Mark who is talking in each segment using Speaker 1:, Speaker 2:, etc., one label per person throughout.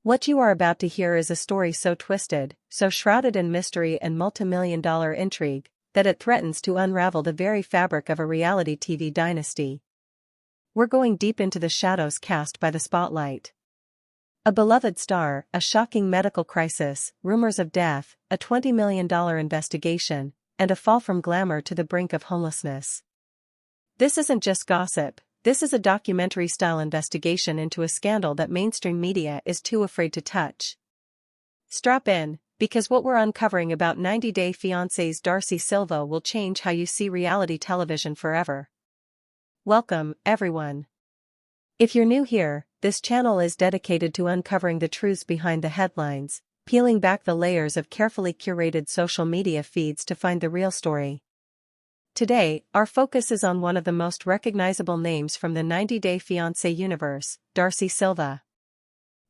Speaker 1: What you are about to hear is a story so twisted, so shrouded in mystery and multimillion-dollar intrigue, that it threatens to unravel the very fabric of a reality TV dynasty. We're going deep into the shadows cast by the spotlight. A beloved star, a shocking medical crisis, rumors of death, a $20 million investigation, and a fall from glamour to the brink of homelessness. This isn't just gossip, this is a documentary-style investigation into a scandal that mainstream media is too afraid to touch. Strap in, because what we're uncovering about 90 Day Fiancé's Darcey Silva will change how you see reality television forever. Welcome, everyone. If you're new here, this channel is dedicated to uncovering the truths behind the headlines, peeling back the layers of carefully curated social media feeds to find the real story. Today, our focus is on one of the most recognizable names from the 90 Day Fiancé universe, Darcey Silva.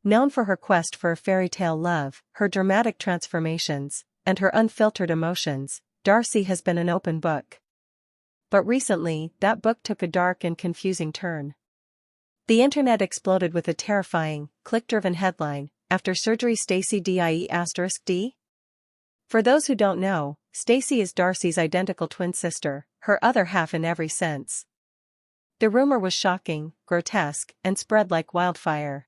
Speaker 1: Known for her quest for a fairy tale love, her dramatic transformations, and her unfiltered emotions, Darcey has been an open book. But recently, that book took a dark and confusing turn. The internet exploded with a terrifying, click-driven headline, "After surgery Stacey die**D?" For those who don't know, Stacey is Darcey's identical twin sister, her other half in every sense. The rumor was shocking, grotesque, and spread like wildfire.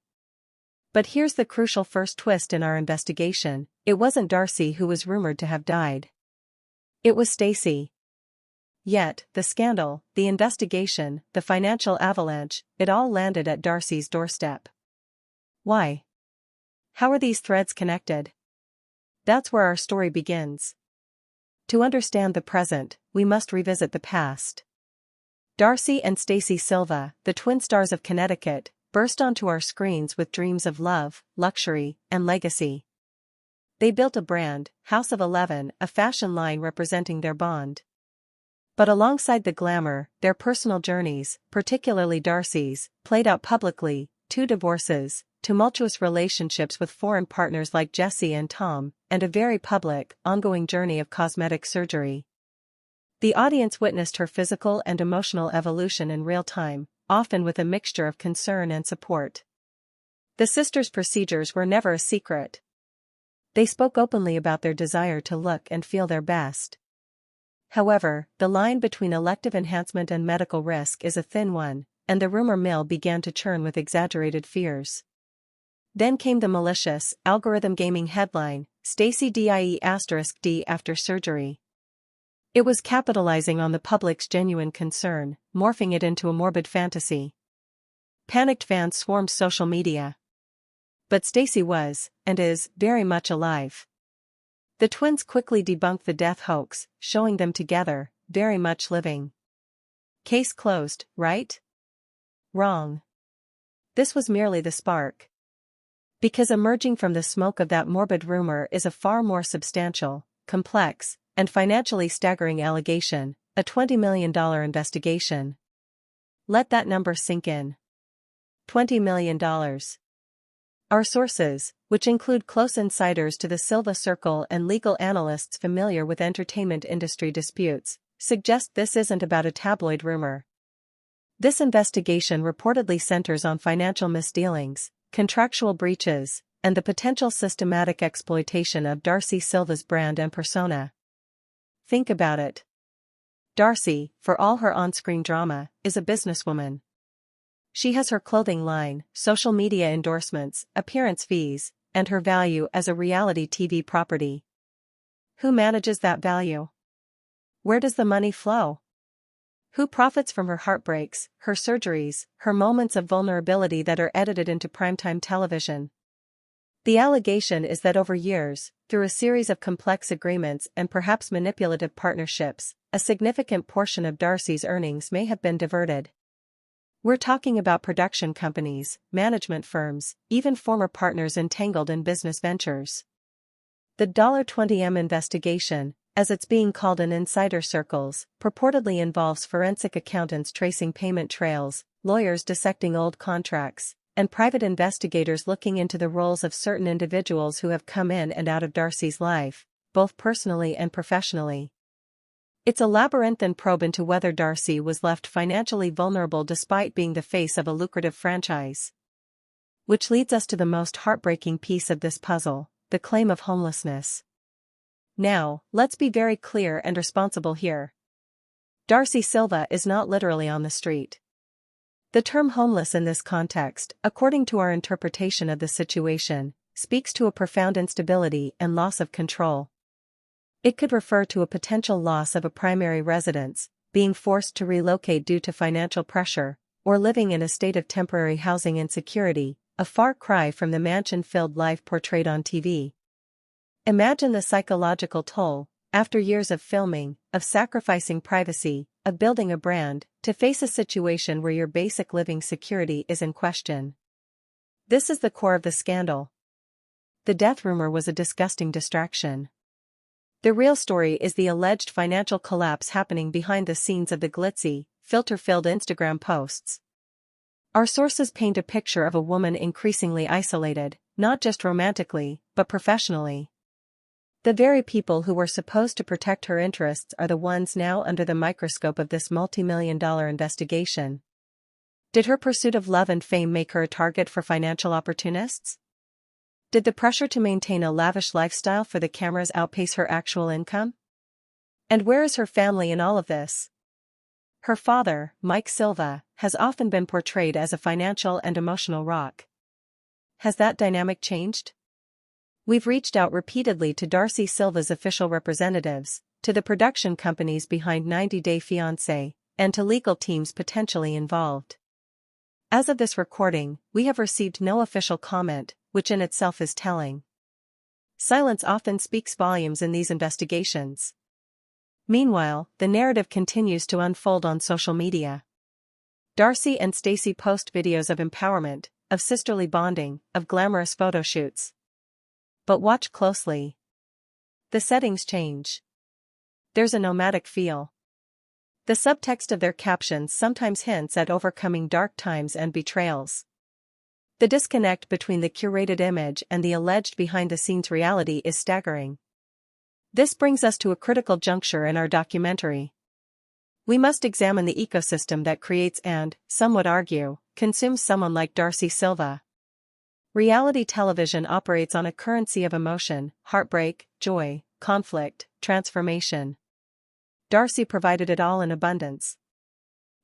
Speaker 1: But here's the crucial first twist in our investigation: it wasn't Darcey who was rumored to have died. It was Stacey. Yet, the scandal, the investigation, the financial avalanche, it all landed at Darcey's doorstep. Why? How are these threads connected? That's where our story begins. To understand the present, we must revisit the past. Darcey and Stacey Silva, the twin stars of Connecticut, burst onto our screens with dreams of love, luxury, and legacy. They built a brand, House of 11, a fashion line representing their bond. But alongside the glamour, their personal journeys, particularly Darcey's, played out publicly: 2 divorces, tumultuous relationships with foreign partners like Jlassi and Tom, and a very public, ongoing journey of cosmetic surgery. The audience witnessed her physical and emotional evolution in real time, often with a mixture of concern and support. The sisters' procedures were never a secret. They spoke openly about their desire to look and feel their best. However, the line between elective enhancement and medical risk is a thin one, and the rumor mill began to churn with exaggerated fears. Then came the malicious, algorithm-gaming headline, "Stacey die**D after surgery." It was capitalizing on the public's genuine concern, morphing it into a morbid fantasy. Panicked fans swarmed social media. But Stacey was, and is, very much alive. The twins quickly debunked the death hoax, showing them together, very much living. Case closed, right? Wrong. This was merely the spark. Because emerging from the smoke of that morbid rumor is a far more substantial, complex, and financially staggering allegation, a $20 million investigation. Let that number sink in. $20 million. Our sources, which include close insiders to the Silva circle and legal analysts familiar with entertainment industry disputes, suggest this isn't about a tabloid rumor. This investigation reportedly centers on financial misdealings, contractual breaches, and the potential systematic exploitation of Darcey Silva's brand and persona. Think about it. Darcey, for all her on-screen drama, is a businesswoman. She has her clothing line, social media endorsements, appearance fees, and her value as a reality TV property. Who manages that value? Where does the money flow? Who profits from her heartbreaks, her surgeries, her moments of vulnerability that are edited into primetime television? The allegation is that over years, through a series of complex agreements and perhaps manipulative partnerships, a significant portion of Darcey's earnings may have been diverted. We're talking about production companies, management firms, even former partners entangled in business ventures. The $20M investigation, as it's being called in insider circles, purportedly involves forensic accountants tracing payment trails, lawyers dissecting old contracts, and private investigators looking into the roles of certain individuals who have come in and out of Darcey's life, both personally and professionally. It's a labyrinthine probe into whether Darcey was left financially vulnerable despite being the face of a lucrative franchise. Which leads us to the most heartbreaking piece of this puzzle, the claim of homelessness. Now, let's be very clear and responsible here. Darcey Silva is not literally on the street. The term homeless in this context, according to our interpretation of the situation, speaks to a profound instability and loss of control. It could refer to a potential loss of a primary residence, being forced to relocate due to financial pressure, or living in a state of temporary housing insecurity, a far cry from the mansion-filled life portrayed on TV. Imagine the psychological toll, after years of filming, of sacrificing privacy, of building a brand, to face a situation where your basic living security is in question. This is the core of the scandal. The death rumor was a disgusting distraction. The real story is the alleged financial collapse happening behind the scenes of the glitzy, filter-filled Instagram posts. Our sources paint a picture of a woman increasingly isolated, not just romantically, but professionally. The very people who were supposed to protect her interests are the ones now under the microscope of this multi-million-dollar investigation. Did her pursuit of love and fame make her a target for financial opportunists? Did the pressure to maintain a lavish lifestyle for the cameras outpace her actual income? And where is her family in all of this? Her father, Mike Silva, has often been portrayed as a financial and emotional rock. Has that dynamic changed? We've reached out repeatedly to Darcey Silva's official representatives, to the production companies behind 90 Day Fiancé, and to legal teams potentially involved. As of this recording, we have received no official comment, which in itself is telling. Silence often speaks volumes in these investigations. Meanwhile, the narrative continues to unfold on social media. Darcey and Stacey post videos of empowerment, of sisterly bonding, of glamorous photo shoots. But watch closely. The settings change. There's a nomadic feel. The subtext of their captions sometimes hints at overcoming dark times and betrayals. The disconnect between the curated image and the alleged behind-the-scenes reality is staggering. This brings us to a critical juncture in our documentary. We must examine the ecosystem that creates and, some would argue, consumes someone like Darcey Silva. Reality television operates on a currency of emotion, heartbreak, joy, conflict, transformation. Darcey provided it all in abundance.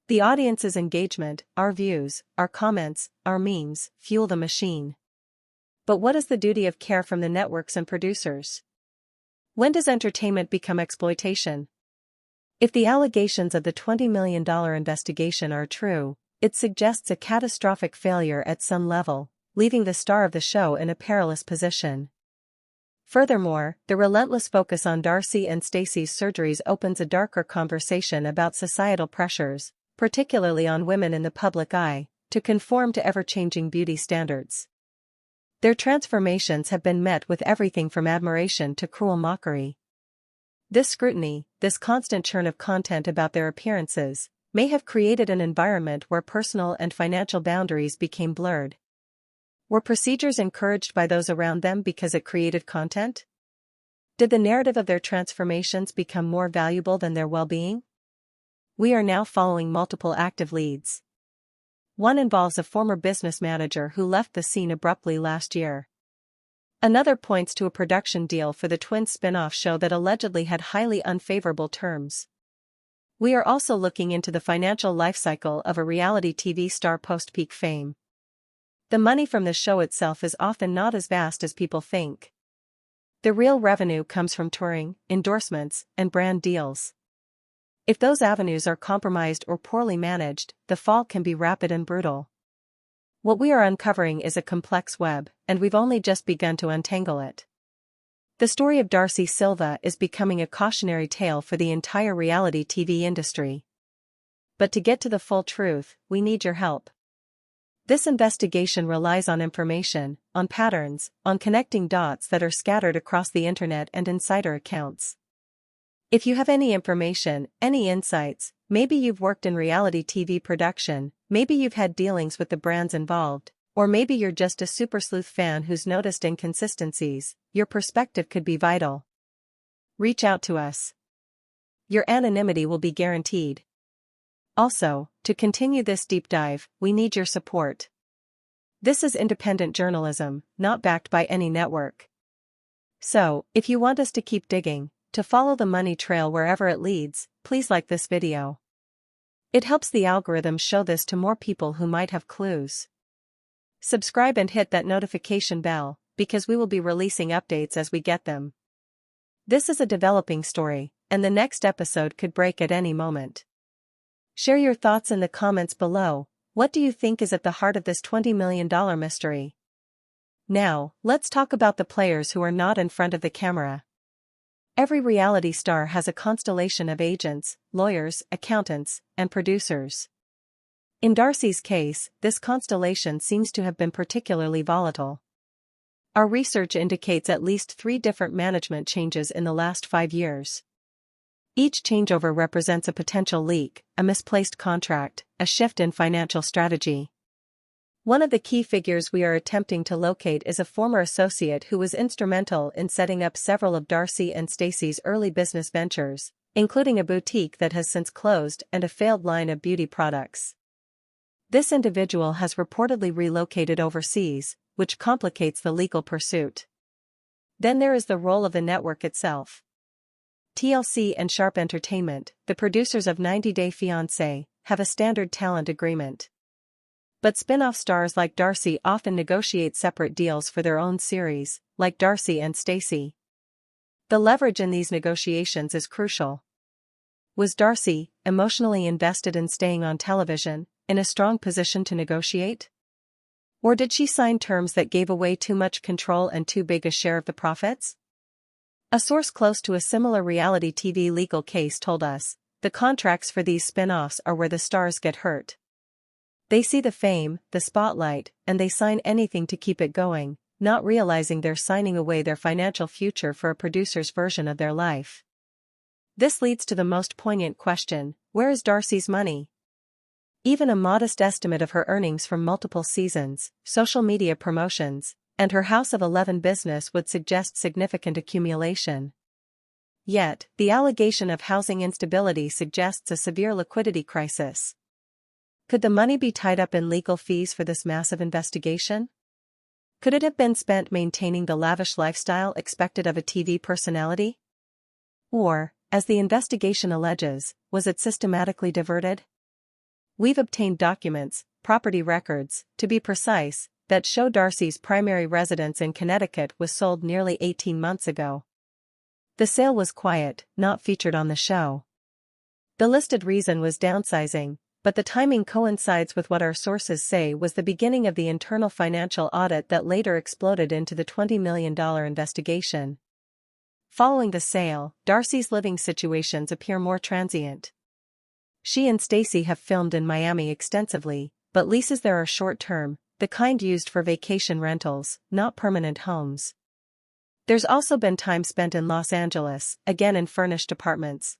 Speaker 1: The audience's engagement, our views, our comments, our memes, fuel the machine. But what is the duty of care from the networks and producers? When does entertainment become exploitation? If the allegations of the $20 million investigation are true, it suggests a catastrophic failure at some level, leaving the star of the show in a perilous position. Furthermore, the relentless focus on Darcey and Stacey's surgeries opens a darker conversation about societal pressures, particularly on women in the public eye, to conform to ever-changing beauty standards. Their transformations have been met with everything from admiration to cruel mockery. This scrutiny, this constant churn of content about their appearances, may have created an environment where personal and financial boundaries became blurred. Were procedures encouraged by those around them because it created content? Did the narrative of their transformations become more valuable than their well-being? We are now following multiple active leads. One involves a former business manager who left the scene abruptly last year. Another points to a production deal for the twin spin-off show that allegedly had highly unfavorable terms. We are also looking into the financial life cycle of a reality TV star post-peak fame. The money from the show itself is often not as vast as people think. The real revenue comes from touring, endorsements, and brand deals. If those avenues are compromised or poorly managed, the fall can be rapid and brutal. What we are uncovering is a complex web, and we've only just begun to untangle it. The story of Darcey Silva is becoming a cautionary tale for the entire reality TV industry. But to get to the full truth, we need your help. This investigation relies on information, on patterns, on connecting dots that are scattered across the internet and insider accounts. If you have any information, any insights, maybe you've worked in reality TV production, maybe you've had dealings with the brands involved, or maybe you're just a super sleuth fan who's noticed inconsistencies, your perspective could be vital. Reach out to us. Your anonymity will be guaranteed. Also, to continue this deep dive, we need your support. This is independent journalism, not backed by any network. So, if you want us to keep digging, to follow the money trail wherever it leads, please like this video. It helps the algorithm show this to more people who might have clues. Subscribe and hit that notification bell, because we will be releasing updates as we get them. This is a developing story, and the next episode could break at any moment. Share your thoughts in the comments below. What do you think is at the heart of this $20 million mystery? Now, let's talk about the players who are not in front of the camera. Every reality star has a constellation of agents, lawyers, accountants, and producers. In Darcey's case, this constellation seems to have been particularly volatile. Our research indicates at least 3 different management changes in the last 5 years. Each changeover represents a potential leak, a misplaced contract, a shift in financial strategy. One of the key figures we are attempting to locate is a former associate who was instrumental in setting up several of Darcey and Stacey's early business ventures, including a boutique that has since closed and a failed line of beauty products. This individual has reportedly relocated overseas, which complicates the legal pursuit. Then there is the role of the network itself. TLC and Sharp Entertainment, the producers of 90 Day Fiancé, have a standard talent agreement. But spin-off stars like Darcey often negotiate separate deals for their own series, like Darcey and Stacey. The leverage in these negotiations is crucial. Was Darcey, emotionally invested in staying on television, in a strong position to negotiate? Or did she sign terms that gave away too much control and too big a share of the profits? A source close to a similar reality TV legal case told us, the contracts for these spin-offs are where the stars get hurt. They see the fame, the spotlight, and they sign anything to keep it going, not realizing they're signing away their financial future for a producer's version of their life. This leads to the most poignant question: where is Darcey's money? Even a modest estimate of her earnings from multiple seasons, social media promotions, and her House of 11 business would suggest significant accumulation. Yet, the allegation of housing instability suggests a severe liquidity crisis. Could the money be tied up in legal fees for this massive investigation? Could it have been spent maintaining the lavish lifestyle expected of a TV personality? Or, as the investigation alleges, was it systematically diverted? We've obtained documents, property records, to be precise, that show Darcey's primary residence in Connecticut was sold nearly 18 months ago. The sale was quiet, not featured on the show. The listed reason was downsizing, but the timing coincides with what our sources say was the beginning of the internal financial audit that later exploded into the $20 million investigation. Following the sale, Darcey's living situations appear more transient. She and Stacey have filmed in Miami extensively, but leases there are short-term, the kind used for vacation rentals, not permanent homes. There's also been time spent in Los Angeles, again in furnished apartments.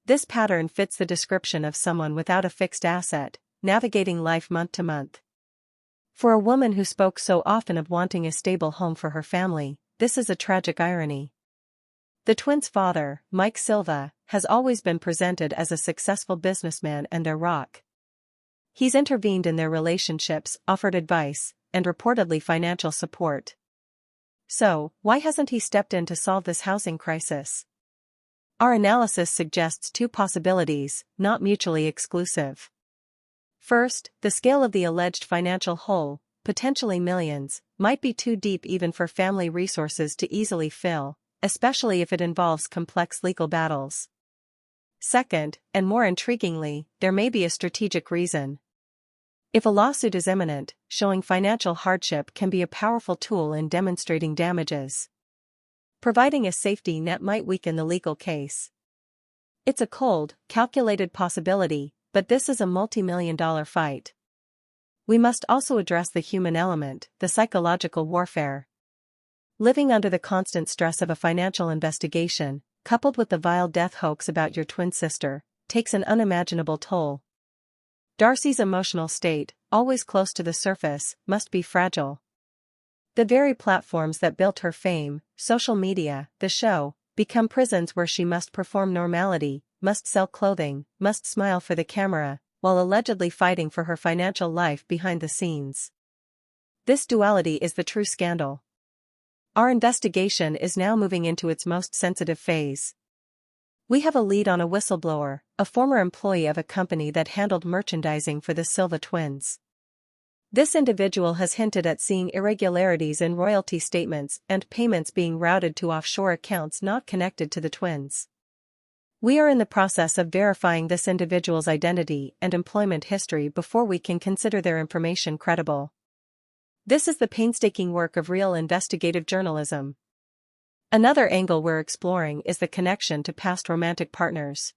Speaker 1: This pattern fits the description of someone without a fixed asset, navigating life month to month. For a woman who spoke so often of wanting a stable home for her family, this is a tragic irony. The twins' father, Mike Silva, has always been presented as a successful businessman and their rock. He's intervened in their relationships, offered advice, and reportedly financial support. So, why hasn't he stepped in to solve this housing crisis? Our analysis suggests 2 possibilities, not mutually exclusive. First, the scale of the alleged financial hole, potentially millions, might be too deep even for family resources to easily fill, especially if it involves complex legal battles. Second, and more intriguingly, there may be a strategic reason. If a lawsuit is imminent, showing financial hardship can be a powerful tool in demonstrating damages. Providing a safety net might weaken the legal case. It's a cold, calculated possibility, but this is a multi-million-dollar fight. We must also address the human element, the psychological warfare. Living under the constant stress of a financial investigation, coupled with the vile death hoax about your twin sister, takes an unimaginable toll. Darcey's emotional state, always close to the surface, must be fragile. The very platforms that built her fame, social media, the show, become prisons where she must perform normality, must sell clothing, must smile for the camera, while allegedly fighting for her financial life behind the scenes. This duality is the true scandal. Our investigation is now moving into its most sensitive phase. We have a lead on a whistleblower, a former employee of a company that handled merchandising for the Silva twins. This individual has hinted at seeing irregularities in royalty statements and payments being routed to offshore accounts not connected to the twins. We are in the process of verifying this individual's identity and employment history before we can consider their information credible. This is the painstaking work of real investigative journalism. Another angle we're exploring is the connection to past romantic partners.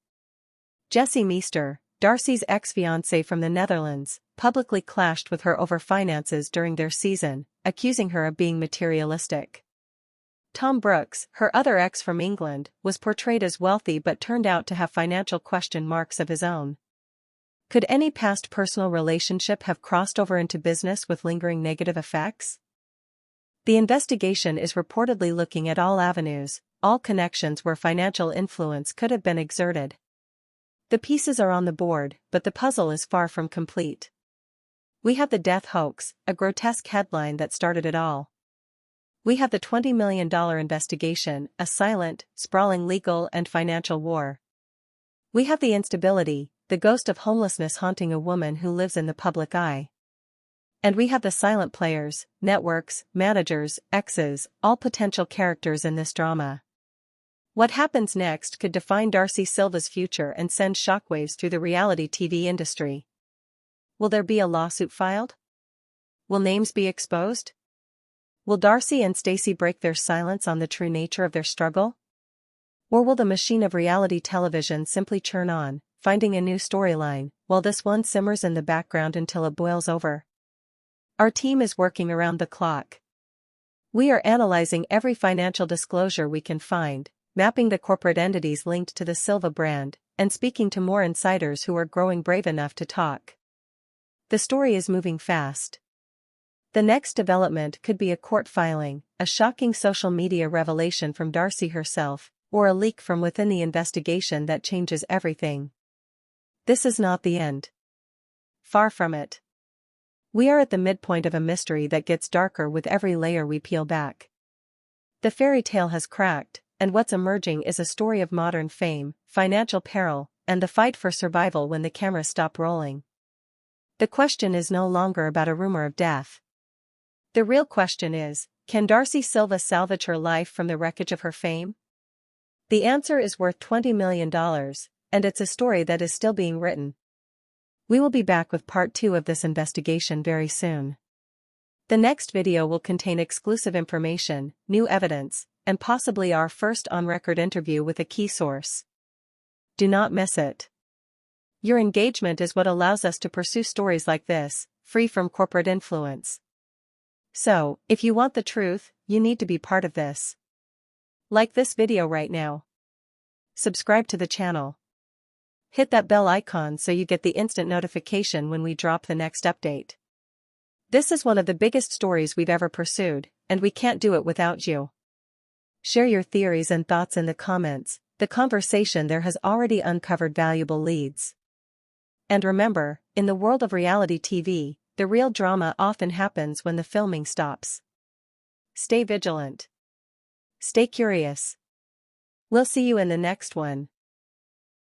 Speaker 1: Jesse Meester, Darcey's ex-fiancé from the Netherlands, publicly clashed with her over finances during their season, accusing her of being materialistic. Tom Brooks, her other ex from England, was portrayed as wealthy but turned out to have financial question marks of his own. Could any past personal relationship have crossed over into business with lingering negative effects? The investigation is reportedly looking at all avenues, all connections where financial influence could have been exerted. The pieces are on the board, but the puzzle is far from complete. We have the death hoax, a grotesque headline that started it all. We have the $20 million investigation, a silent, sprawling legal and financial war. We have the instability, the ghost of homelessness haunting a woman who lives in the public eye. And we have the silent players, networks, managers, exes, all potential characters in this drama. What happens next could define Darcey Silva's future and send shockwaves through the reality TV industry. Will there be a lawsuit filed? Will names be exposed? Will Darcey and Stacey break their silence on the true nature of their struggle? Or will the machine of reality television simply churn on, finding a new storyline, while this one simmers in the background until it boils over? Our team is working around the clock. We are analyzing every financial disclosure we can find, mapping the corporate entities linked to the Silva brand, and speaking to more insiders who are growing brave enough to talk. The story is moving fast. The next development could be a court filing, a shocking social media revelation from Darcey herself, or a leak from within the investigation that changes everything. This is not the end. Far from it. We are at the midpoint of a mystery that gets darker with every layer we peel back. The fairy tale has cracked, and what's emerging is a story of modern fame, financial peril, and the fight for survival when the cameras stop rolling. The question is no longer about a rumor of death. The real question is, can Darcey Silva salvage her life from the wreckage of her fame? The answer is worth $20 million, and it's a story that is still being written. We will be back with part 2 of this investigation very soon. The next video will contain exclusive information, new evidence, and possibly our first on-record interview with a key source. Do not miss it. Your engagement is what allows us to pursue stories like this, free from corporate influence. So, if you want the truth, you need to be part of this. Like this video right now. Subscribe to the channel. Hit that bell icon so you get the instant notification when we drop the next update. This is one of the biggest stories we've ever pursued, and we can't do it without you. Share your theories and thoughts in the comments. The conversation there has already uncovered valuable leads. And remember, in the world of reality TV, the real drama often happens when the filming stops. Stay vigilant. Stay curious. We'll see you in the next one.